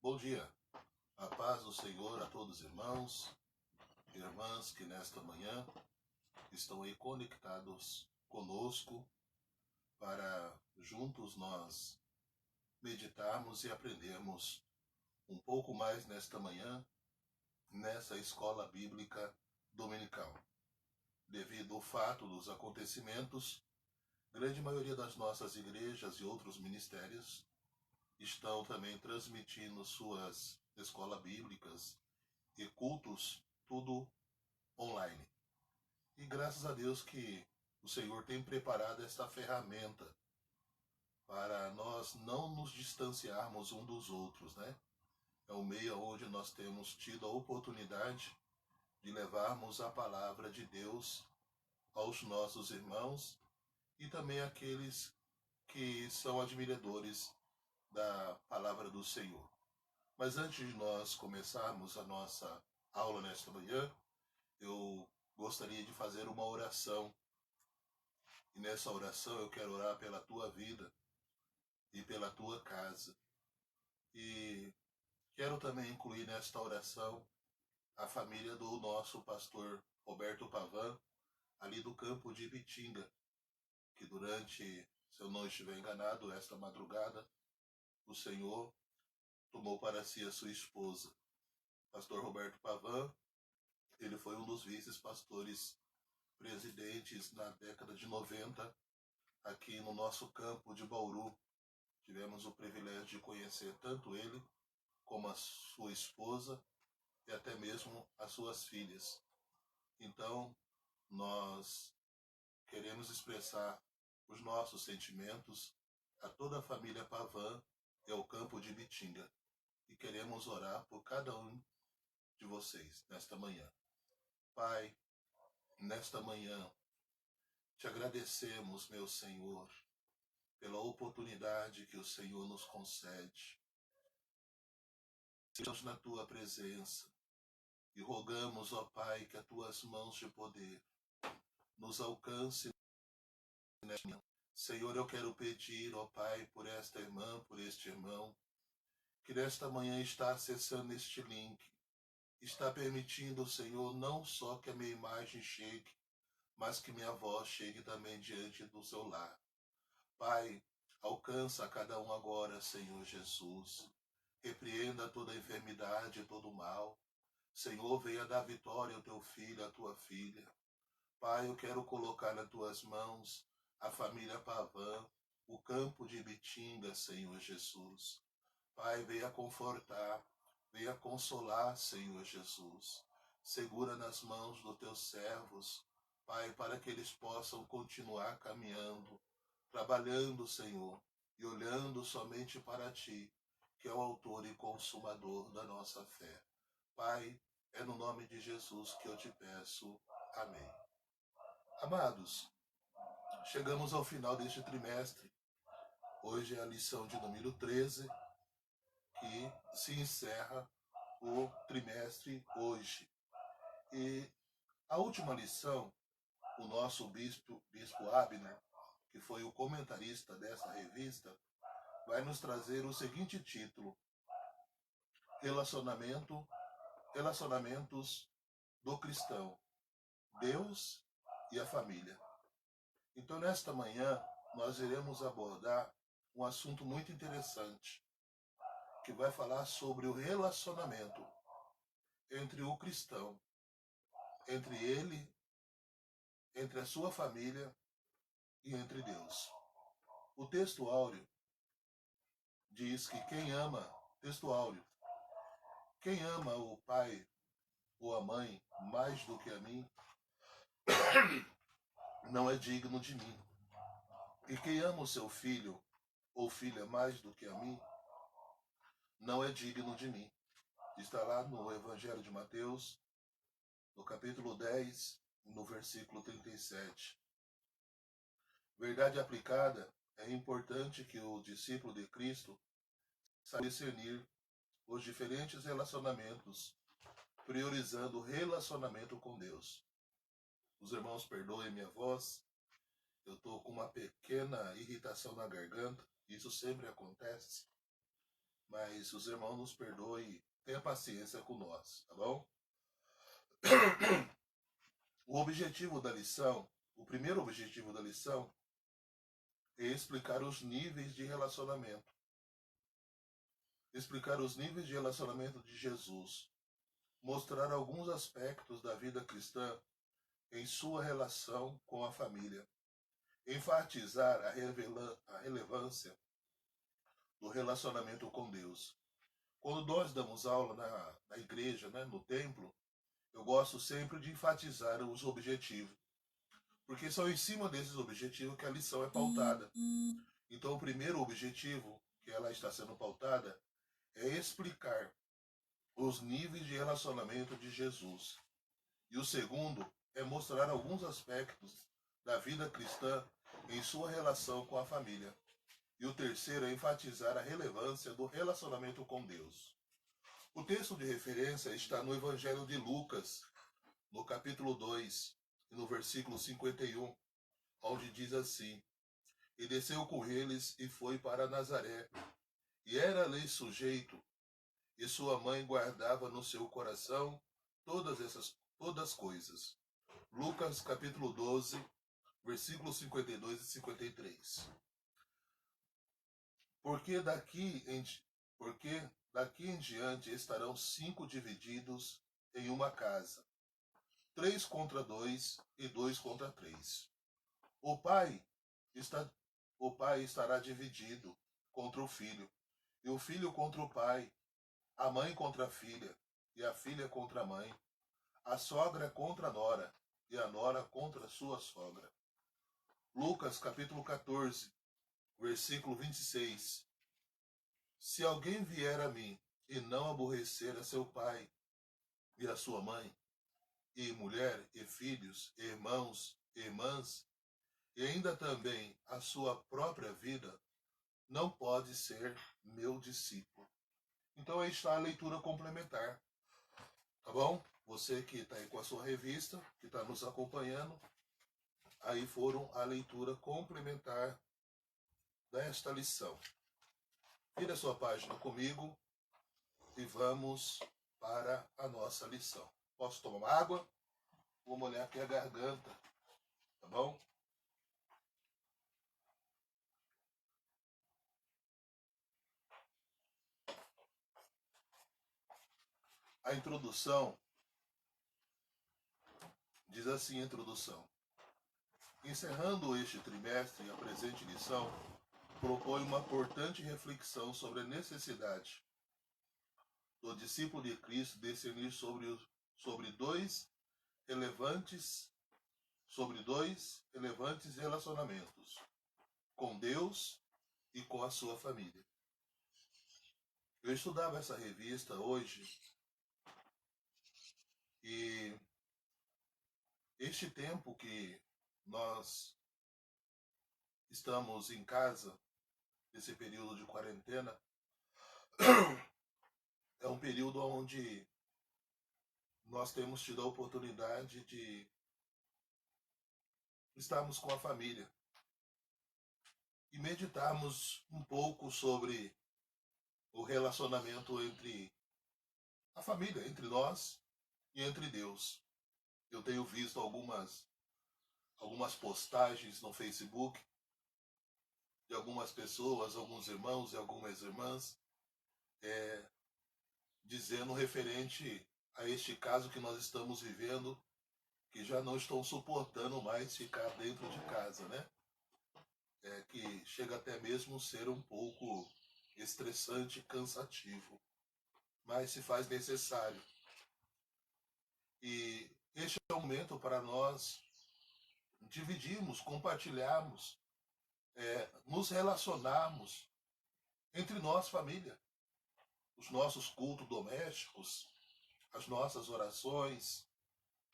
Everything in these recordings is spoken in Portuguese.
Bom dia, a paz do Senhor a todos os irmãos e irmãs que nesta manhã estão aí conectados conosco para juntos nós meditarmos e aprendermos um pouco mais nesta manhã nessa escola bíblica dominical. Devido ao fato dos acontecimentos, grande maioria das nossas igrejas e outros ministérios estão também transmitindo suas escolas bíblicas e cultos, tudo online. E graças a Deus que o Senhor tem preparado esta ferramenta para nós não nos distanciarmos um dos outros, né? É um meio onde nós temos tido a oportunidade de levarmos a palavra de Deus aos nossos irmãos e também àqueles que são admiradores da palavra do Senhor. Mas antes de nós começarmos a nossa aula nesta manhã, eu gostaria de fazer uma oração. E nessa oração eu quero orar pela tua vida e pela tua casa. E quero também incluir nesta oração a família do nosso pastor Roberto Pavan, ali do campo de Ibitinga, que durante, se eu não estiver enganado, esta madrugada, o Senhor tomou para si a sua esposa. Pastor Roberto Pavan, ele foi um dos vice-pastores presidentes na década de 90, aqui no nosso campo de Bauru. Tivemos o privilégio de conhecer tanto ele como a sua esposa e até mesmo as suas filhas. Então, nós queremos expressar os nossos sentimentos a toda a família Pavan e ao campo de Ibitinga. E queremos orar por cada um de vocês nesta manhã. Pai, nesta manhã, te agradecemos, meu Senhor, pela oportunidade que o Senhor nos concede. Estamos na tua presença e rogamos, ó Pai, que as tuas mãos de poder nos alcancem. Senhor, eu quero pedir, ó Pai, por esta irmã, por este irmão, que nesta manhã está acessando este link, está permitindo, Senhor, não só que a minha imagem chegue, mas que minha voz chegue também diante do seu lar. Pai, alcança cada um agora, Senhor Jesus. Repreenda toda enfermidade e todo mal. Senhor, venha dar vitória ao teu filho, à tua filha. Pai, eu quero colocar nas tuas mãos a família Pavan, o campo de Ibitinga, Senhor Jesus. Pai, venha confortar, venha consolar, Senhor Jesus. Segura nas mãos dos teus servos, Pai, para que eles possam continuar caminhando, trabalhando, Senhor, e olhando somente para Ti, que é o autor e consumador da nossa fé. Pai, é no nome de Jesus que eu te peço. Amém. Amados, chegamos ao final deste trimestre. Hoje é a lição de número 13, que se encerra o trimestre hoje. E a última lição, o nosso bispo Abner, que foi o comentarista dessa revista, vai nos trazer o seguinte título: Relacionamentos do cristão, Deus e a família. Então, nesta manhã, nós iremos abordar um assunto muito interessante, que vai falar sobre o relacionamento entre o cristão, entre ele, entre a sua família e entre Deus. O texto áureo diz que quem ama o pai ou a mãe mais do que a mim, não é digno de mim. E quem ama o seu filho ou filha mais do que a mim, não é digno de mim. Está lá no Evangelho de Mateus, no capítulo 10, no versículo 37. Verdade aplicada, é importante que o discípulo de Cristo saiba discernir os diferentes relacionamentos, priorizando o relacionamento com Deus. Os irmãos perdoem minha voz, eu estou com uma pequena irritação na garganta, isso sempre acontece, mas os irmãos nos perdoem, tenha paciência com nós, tá bom? O objetivo da lição, o primeiro objetivo da lição é explicar os níveis de relacionamento. Explicar os níveis de relacionamento de Jesus. Mostrar alguns aspectos da vida cristã em sua relação com a família. Enfatizar a relevância do relacionamento com Deus. Quando nós damos aula na igreja, né, no templo, eu gosto sempre de enfatizar os objetivos. Porque são em cima desses objetivos que a lição é pautada. Então, o primeiro objetivo que ela está sendo pautada é explicar os níveis de relacionamento de Jesus. E o segundo é mostrar alguns aspectos da vida cristã em sua relação com a família. E o terceiro é enfatizar a relevância do relacionamento com Deus. O texto de referência está no Evangelho de Lucas, no capítulo 2, e no versículo 51, onde diz assim: E desceu com eles e foi para Nazaré, e era-lhe sujeito, e sua mãe guardava no seu coração todas as coisas. Lucas capítulo 12, versículos 52 e 53. Porque daqui em diante estarão 5 divididos em uma casa, 3 contra 2 e 2 contra 3. O pai estará dividido contra o filho, e o filho contra o pai, a mãe contra a filha, e a filha contra a mãe, a sogra contra a nora, e a nora contra a sua sogra. Lucas capítulo 14, versículo 26. Se alguém vier a mim e não aborrecer a seu pai e a sua mãe, e mulher, e filhos, e irmãos, e irmãs, e ainda também a sua própria vida, não pode ser meu discípulo. Então aí está a leitura complementar. Tá bom? Você que está aí com a sua revista, que está nos acompanhando, aí foram a leitura complementar desta lição. Vira sua página comigo e vamos para a nossa lição. Posso tomar uma água? Vou molhar aqui a garganta, tá bom? A introdução diz assim: a introdução. Encerrando este trimestre, a presente lição propõe uma importante reflexão sobre a necessidade do discípulo de Cristo discernir sobre dois relevantes relacionamentos, com Deus e com a sua família. Eu estudava essa revista hoje e este tempo que nós estamos em casa, esse período de quarentena, é um período onde nós temos tido a oportunidade de estarmos com a família e meditarmos um pouco sobre o relacionamento entre a família, entre nós e entre Deus. Eu tenho visto algumas postagens no Facebook de algumas pessoas, alguns irmãos e algumas irmãs, dizendo referente a este caso que nós estamos vivendo, que já não estão suportando mais ficar dentro de casa, né? Que chega até mesmo ser um pouco estressante e cansativo, mas se faz necessário. E este é o momento para nós dividirmos, compartilharmos, nos relacionarmos entre nós, família. Os nossos cultos domésticos, as nossas orações,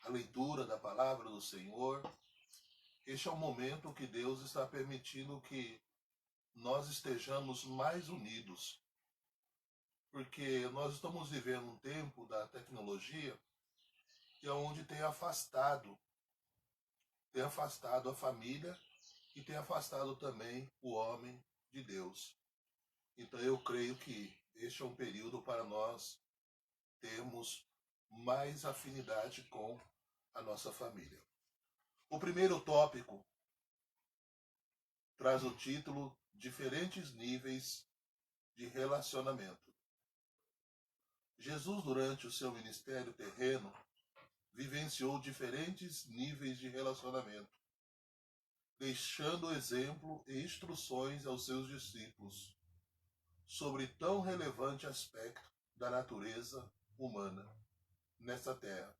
a leitura da palavra do Senhor. Este é o momento que Deus está permitindo que nós estejamos mais unidos. Porque nós estamos vivendo um tempo da tecnologia que é onde tem afastado a família e tem afastado também o homem de Deus. Então eu creio que este é um período para nós termos mais afinidade com a nossa família. O primeiro tópico traz o título Diferentes Níveis de Relacionamento. Jesus, durante o seu ministério terreno, vivenciou diferentes níveis de relacionamento, deixando exemplo e instruções aos seus discípulos sobre tão relevante aspecto da natureza humana nessa terra,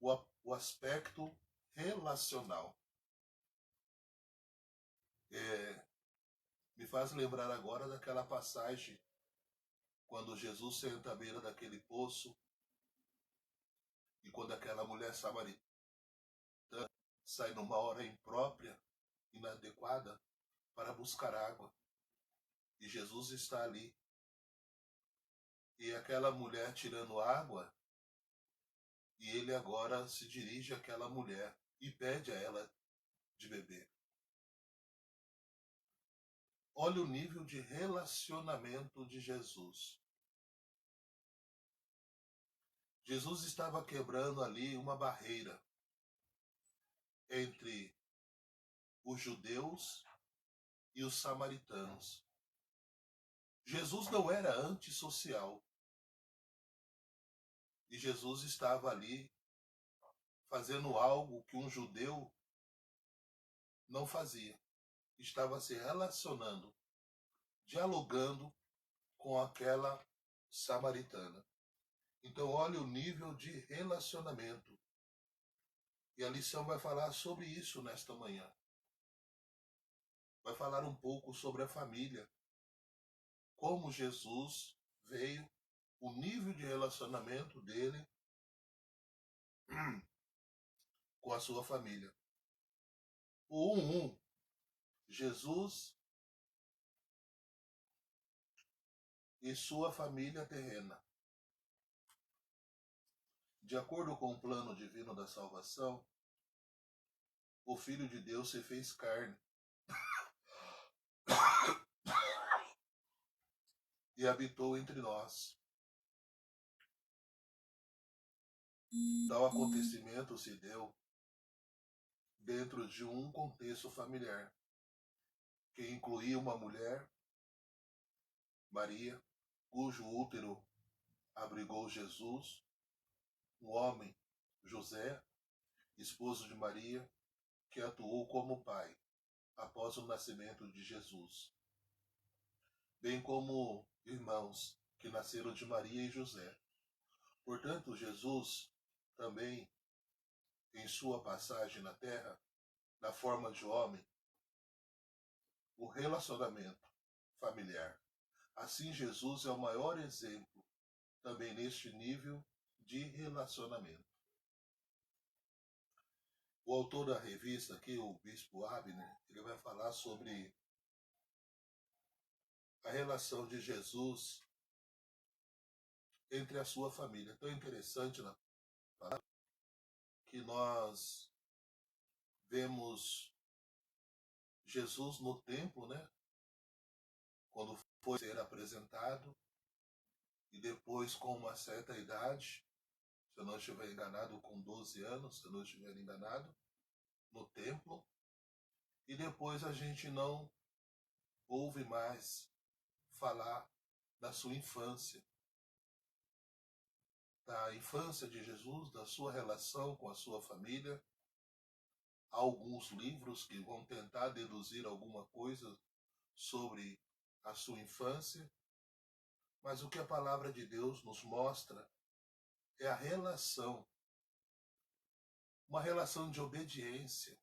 o aspecto relacional. Me faz lembrar agora daquela passagem quando Jesus senta à beira daquele poço e quando aquela mulher samaritana sai numa hora imprópria, inadequada, para buscar água. E Jesus está ali. E aquela mulher tirando água, e ele agora se dirige àquela mulher e pede a ela de beber. Olha o nível de relacionamento de Jesus. Jesus estava quebrando ali uma barreira entre os judeus e os samaritanos. Jesus não era antissocial. E Jesus estava ali fazendo algo que um judeu não fazia. Estava se relacionando, dialogando com aquela samaritana. Então, olha o nível de relacionamento. E a lição vai falar sobre isso nesta manhã. Vai falar um pouco sobre a família. Como Jesus veio, o nível de relacionamento dele com a sua família. O 1:1. Jesus e sua família terrena. De acordo com o plano divino da salvação, o Filho de Deus se fez carne e habitou entre nós. Tal acontecimento se deu dentro de um contexto familiar, que incluía uma mulher, Maria, cujo útero abrigou Jesus, um homem, José, esposo de Maria, que atuou como pai após o nascimento de Jesus, bem como irmãos que nasceram de Maria e José. Portanto, Jesus também, em sua passagem na terra, na forma de homem, o relacionamento familiar. Assim, Jesus é o maior exemplo também neste nível de relacionamento. O autor da revista aqui, o Bispo Abner, ele vai falar sobre a relação de Jesus entre a sua família. Tão interessante na palavra que nós vemos Jesus no templo, né? Quando foi ser apresentado, e depois com uma certa idade, se eu não estiver enganado, com 12 anos, se eu não estiver enganado, no templo, e depois a gente não ouve mais falar da sua infância, da infância de Jesus, da sua relação com a sua família. Há alguns livros que vão tentar deduzir alguma coisa sobre a sua infância, mas o que a palavra de Deus nos mostra é a relação, uma relação de obediência.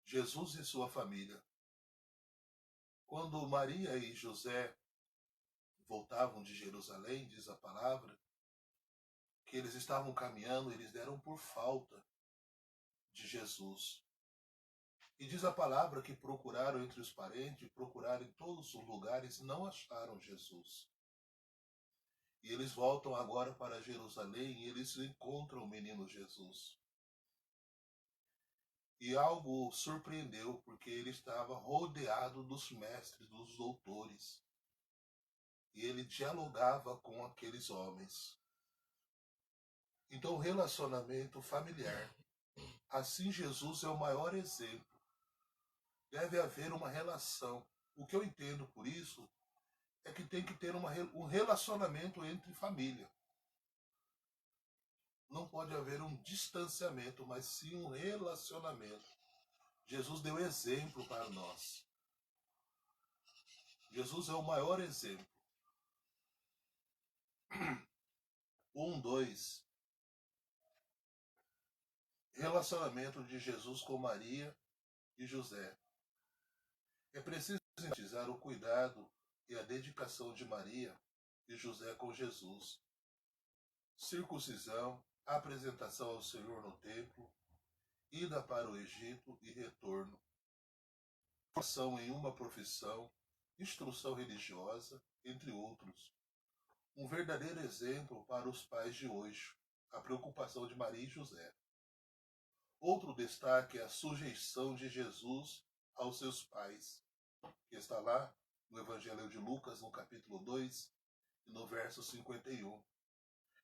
Jesus e sua família. Quando Maria e José voltavam de Jerusalém, diz a palavra, que eles estavam caminhando, eles deram por falta de Jesus. E diz a palavra que procuraram entre os parentes, procuraram em todos os lugares, não acharam Jesus. E eles voltam agora para Jerusalém e eles encontram o menino Jesus. E algo surpreendeu, porque ele estava rodeado dos mestres, dos doutores. e ele dialogava com aqueles homens. Então, o relacionamento familiar. Assim, Jesus é o maior exemplo. Deve haver uma relação. O que eu entendo por isso é que tem que ter um relacionamento entre família. Não pode haver um distanciamento, mas sim um relacionamento. Jesus deu exemplo para nós. Jesus é o maior exemplo. 2. Relacionamento de Jesus com Maria e José. É preciso enfatizar o cuidado e a dedicação de Maria e José com Jesus. Circuncisão, apresentação ao Senhor no templo, ida para o Egito e retorno. Formação em uma profissão, instrução religiosa, entre outros. Um verdadeiro exemplo para os pais de hoje, a preocupação de Maria e José. Outro destaque é a sujeição de Jesus aos seus pais, que está lá no Evangelho de Lucas, no capítulo 2, e no verso 51.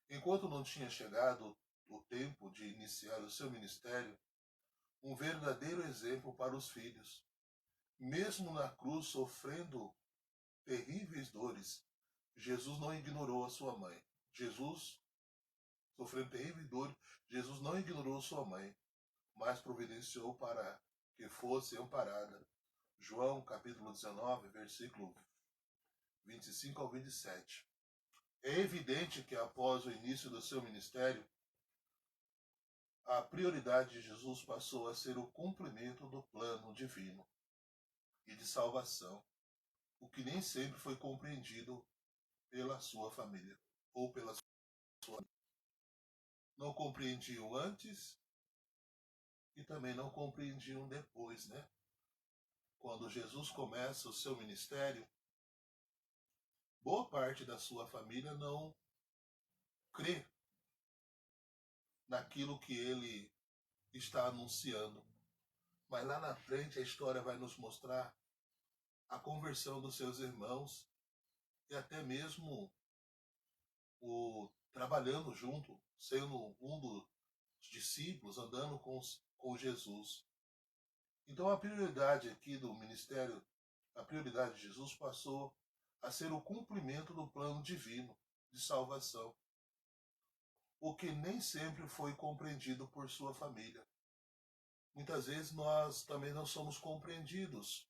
Enquanto não tinha chegado o tempo de iniciar o seu ministério, um verdadeiro exemplo para os filhos. Mesmo na cruz, sofrendo terríveis dores, Jesus não ignorou a sua mãe. Sofrendo terríveis dores, Jesus não ignorou sua mãe, mas providenciou para que fosse amparada. João, capítulo 19, versículo 25 ao 27. É evidente que após o início do seu ministério, a prioridade de Jesus passou a ser o cumprimento do plano divino e de salvação, o que nem sempre foi compreendido pela sua família, ou pela sua família. Não compreendiam antes e também não compreendiam depois, né? Quando Jesus começa o seu ministério, boa parte da sua família não crê naquilo que ele está anunciando. Mas lá na frente a história vai nos mostrar a conversão dos seus irmãos e até mesmo o trabalhando junto, sendo um dos discípulos, andando com Jesus. Então a prioridade aqui do ministério, a prioridade de Jesus passou a ser o cumprimento do plano divino de salvação, o que nem sempre foi compreendido por sua família. Muitas vezes nós também não somos compreendidos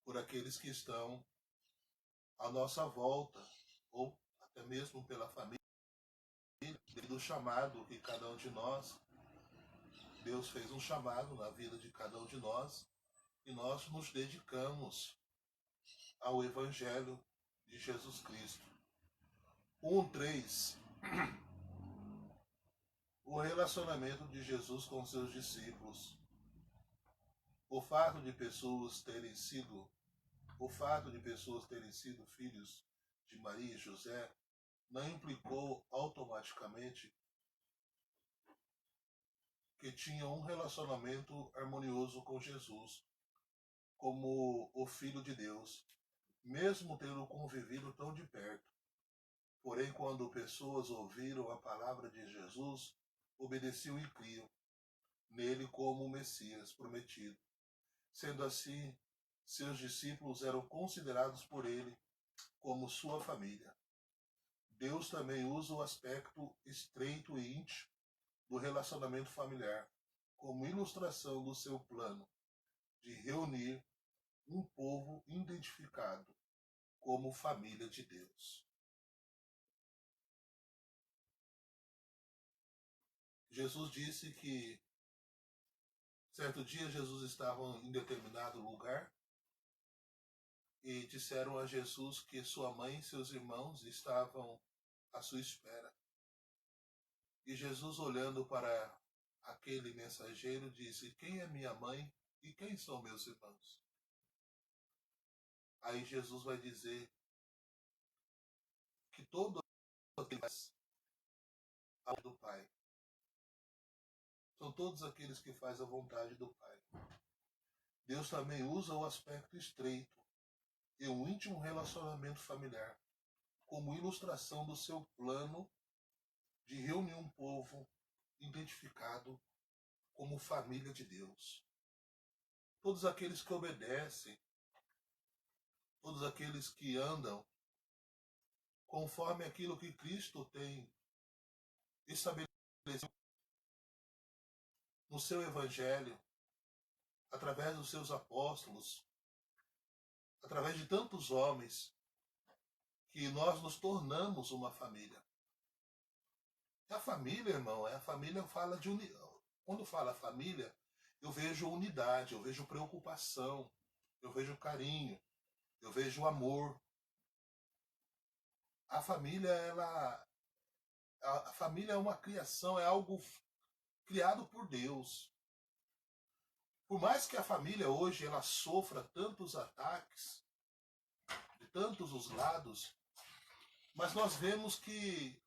por aqueles que estão à nossa volta, ou até mesmo pela família, do chamado que cada um de nós, Deus fez um chamado na vida de cada um de nós, e nós nos dedicamos ao Evangelho de Jesus Cristo. 1:3. O relacionamento de Jesus com seus discípulos. O fato de pessoas terem sido filhos de Maria e José não implicou automaticamente que tinham um relacionamento harmonioso com Jesus, como o Filho de Deus, mesmo tendo convivido tão de perto. Porém, quando pessoas ouviram a palavra de Jesus, obedeciam e criam nele como o Messias prometido. Sendo assim, seus discípulos eram considerados por ele como sua família. Deus também usa o aspecto estreito e íntimo do relacionamento familiar como ilustração do seu plano de reunir um povo identificado como família de Deus. Jesus disse que certo dia Jesus estava em determinado lugar e disseram a Jesus que sua mãe e seus irmãos estavam à sua espera. E Jesus, olhando para aquele mensageiro, disse: quem é minha mãe e quem são meus irmãos? Aí Jesus vai dizer que todos aqueles do Pai são todos aqueles que fazem a vontade do Pai. Deus também usa o aspecto estreito e um íntimo relacionamento familiar, como ilustração do seu plano de reunir um povo identificado como família de Deus. Todos aqueles que obedecem, todos aqueles que andam conforme aquilo que Cristo tem estabelecido no seu Evangelho, através dos seus apóstolos, através de tantos homens, que nós nos tornamos uma família. E a família, irmão, a família fala de união. Quando fala família, eu vejo unidade, eu vejo preocupação, eu vejo carinho, eu vejo amor. A família, a família é uma criação, é algo criado por Deus. Por mais que a família hoje ela sofra tantos ataques, de tantos os lados, mas nós vemos que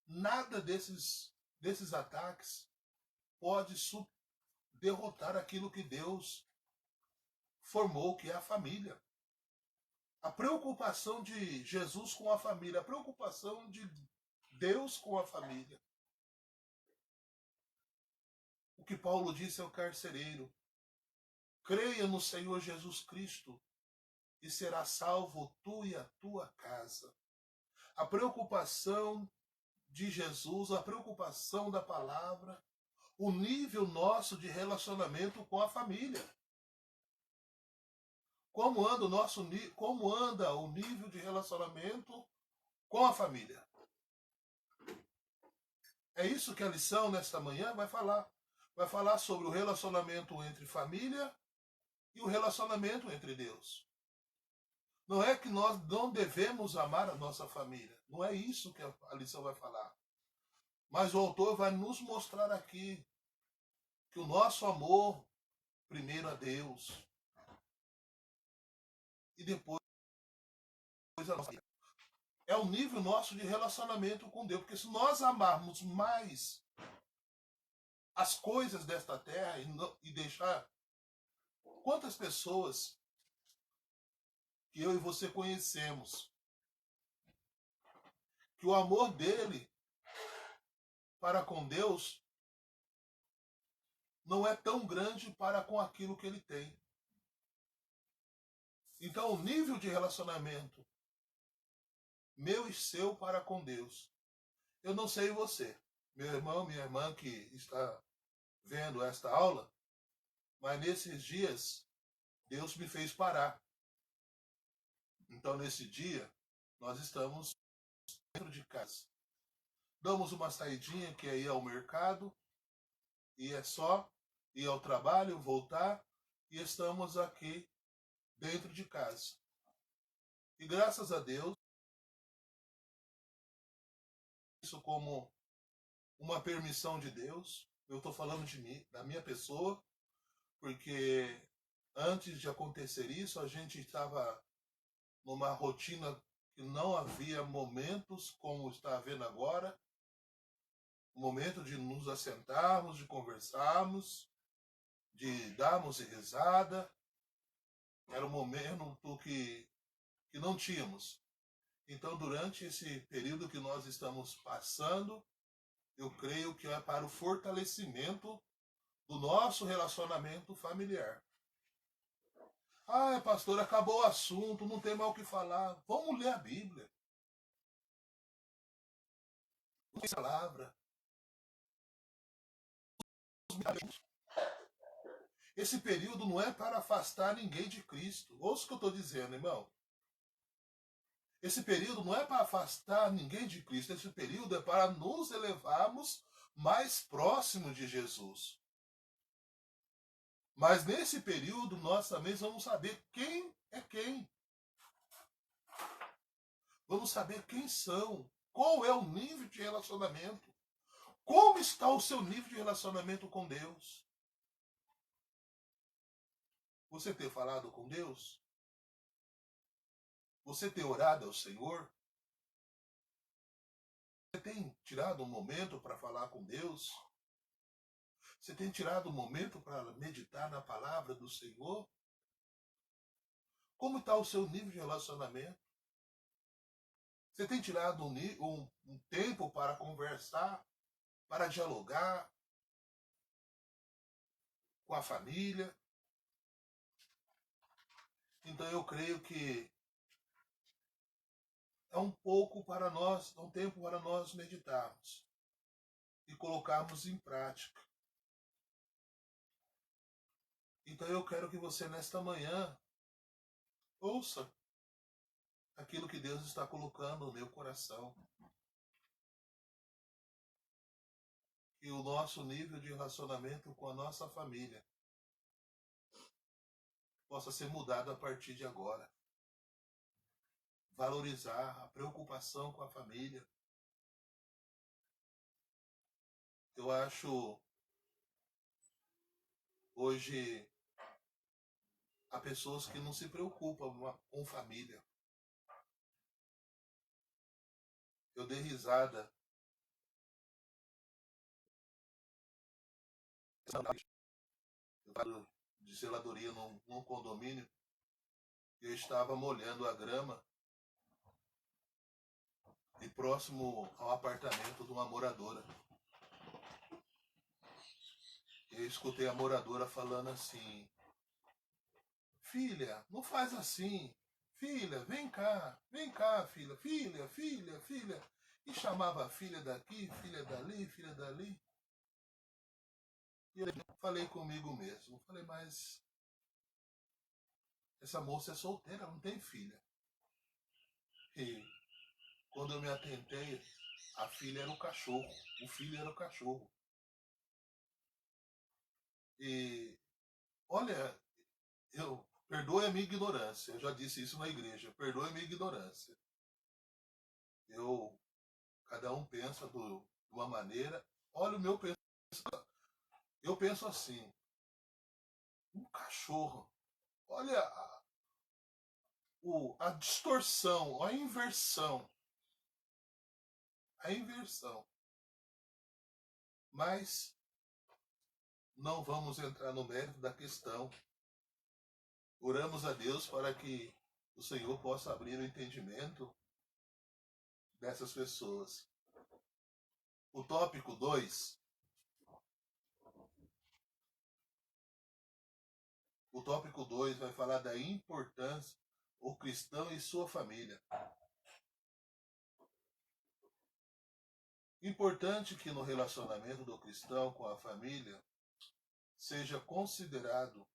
nada desses ataques pode derrotar aquilo que Deus formou, que é a família. A preocupação de Jesus com a família, a preocupação de Deus com a família. O que Paulo disse ao carcereiro: creia no Senhor Jesus Cristo e será salvo tu e a tua casa. A preocupação de Jesus, a preocupação da palavra, o nível nosso de relacionamento com a família. Como anda o nível de relacionamento com a família? É isso que a lição nesta manhã vai falar. Vai falar sobre o relacionamento entre família e o relacionamento entre Deus. Não é que nós não devemos amar a nossa família. Não é isso que a lição vai falar. Mas o autor vai nos mostrar aqui que o nosso amor, primeiro a Deus, e depois a nossa família. É o nível nosso de relacionamento com Deus. Porque se nós amarmos mais as coisas desta terra e deixar... Quantas pessoas que eu e você conhecemos, que o amor dele para com Deus não é tão grande para com aquilo que ele tem. Então, o nível de relacionamento meu e seu para com Deus, eu não sei você, meu irmão, minha irmã que está vendo esta aula, mas nesses dias Deus me fez parar. Então, nesse dia, nós estamos dentro de casa. Damos uma saidinha, que é ir ao mercado, e é só ir ao trabalho, voltar, e estamos aqui dentro de casa. E graças a Deus, isso como uma permissão de Deus, eu estou falando de mim, da minha pessoa, porque antes de acontecer isso, a gente estava numa rotina que não havia momentos como está havendo agora, o momento de nos assentarmos, de conversarmos, de darmos risada. Era um momento que não tínhamos. Então, durante esse período que nós estamos passando, eu creio que é para o fortalecimento do nosso relacionamento familiar. Ah, pastor, acabou o assunto, não tem mais o que falar. Vamos ler a Bíblia. Vamos ler a palavra. Esse período não é para afastar ninguém de Cristo. Ouça o que eu estou dizendo, irmão. Esse período não é para afastar ninguém de Cristo. Esse período é para nos elevarmos mais próximo de Jesus. Mas nesse período nós também vamos saber quem é quem. Vamos saber quem são. Qual é o nível de relacionamento. Como está o seu nível de relacionamento com Deus? Você tem falado com Deus? Você tem orado ao Senhor? Você tem tirado um momento para falar com Deus? Você tem tirado um momento para meditar na palavra do Senhor? Como está o seu nível de relacionamento? Você tem tirado um tempo para conversar, para dialogar com a família? Então eu creio que é um pouco para nós, um tempo para nós meditarmos e colocarmos em prática. Então eu quero que você nesta manhã ouça aquilo que Deus está colocando no meu coração. E o nosso nível de relacionamento com a nossa família possa ser mudado a partir de agora. Valorizar a preocupação com a família. Eu acho hoje há pessoas que não se preocupam com família. Eu dei risada de zeladoria num condomínio. Eu estava molhando a grama e próximo ao apartamento de uma moradora. Eu escutei a moradora falando assim: filha, não faz assim. Filha, vem cá, filha. Filha, filha, filha. E chamava a filha daqui, filha dali, filha dali. E eu falei comigo mesmo. Falei, mas essa moça é solteira, não tem filha. E quando eu me atentei, a filha era o cachorro. O filho era o cachorro. E olha, perdoe a minha ignorância. Eu já disse isso na igreja. Perdoe a minha ignorância. Cada um pensa de uma maneira. Olha o meu pensamento. Eu penso assim: um cachorro. Olha a distorção, a inversão. A inversão. Mas não vamos entrar no mérito da questão. Oramos a Deus para que o Senhor possa abrir o entendimento dessas pessoas. O tópico 2. O tópico 2 vai falar da importância do cristão e sua família. Importante que no relacionamento do cristão com a família seja considerado,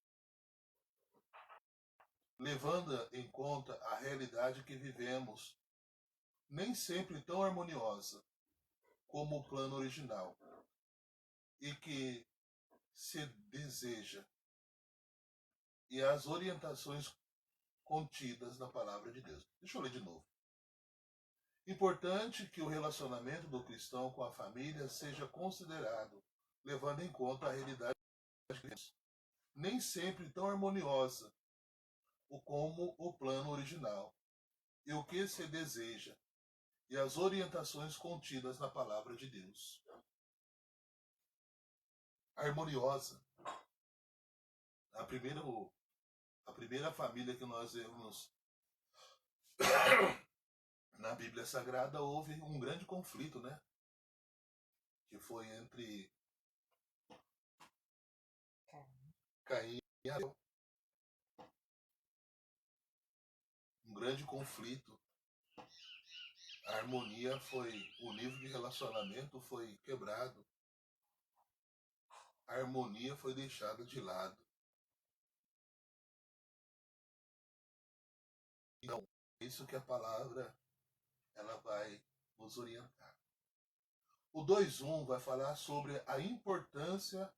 levando em conta a realidade que vivemos, nem sempre tão harmoniosa como o plano original, e que se deseja, e as orientações contidas na palavra de Deus. Deixa eu ler de novo. Importante que o relacionamento do cristão com a família seja considerado, levando em conta a realidade de Deus, nem sempre tão harmoniosa como o plano original, e o que se deseja, e as orientações contidas na palavra de Deus. Harmoniosa. A primeira família que nós vemos na Bíblia Sagrada, houve um grande conflito, né? Que foi entre Caim e Abel. Um grande conflito. A harmonia o nível de relacionamento foi quebrado. A harmonia foi deixada de lado. Então, é isso que a palavra ela vai nos orientar. O 2.1 vai falar sobre a importância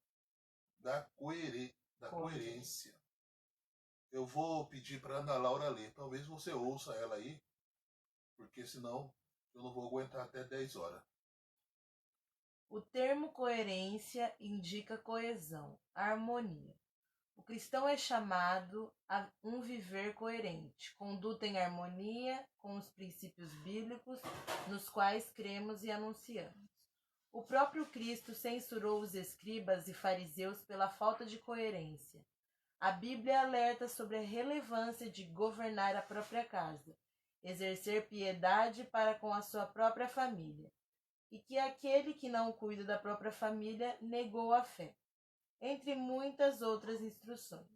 da coerência. Eu vou pedir para Ana Laura ler. Talvez você ouça ela aí, porque senão eu não vou aguentar até 10 horas. O termo coerência indica coesão, harmonia. O cristão é chamado a um viver coerente, conduta em harmonia com os princípios bíblicos nos quais cremos e anunciamos. O próprio Cristo censurou os escribas e fariseus pela falta de coerência. A Bíblia alerta sobre a relevância de governar a própria casa, exercer piedade para com a sua própria família, e que aquele que não cuida da própria família negou a fé, entre muitas outras instruções.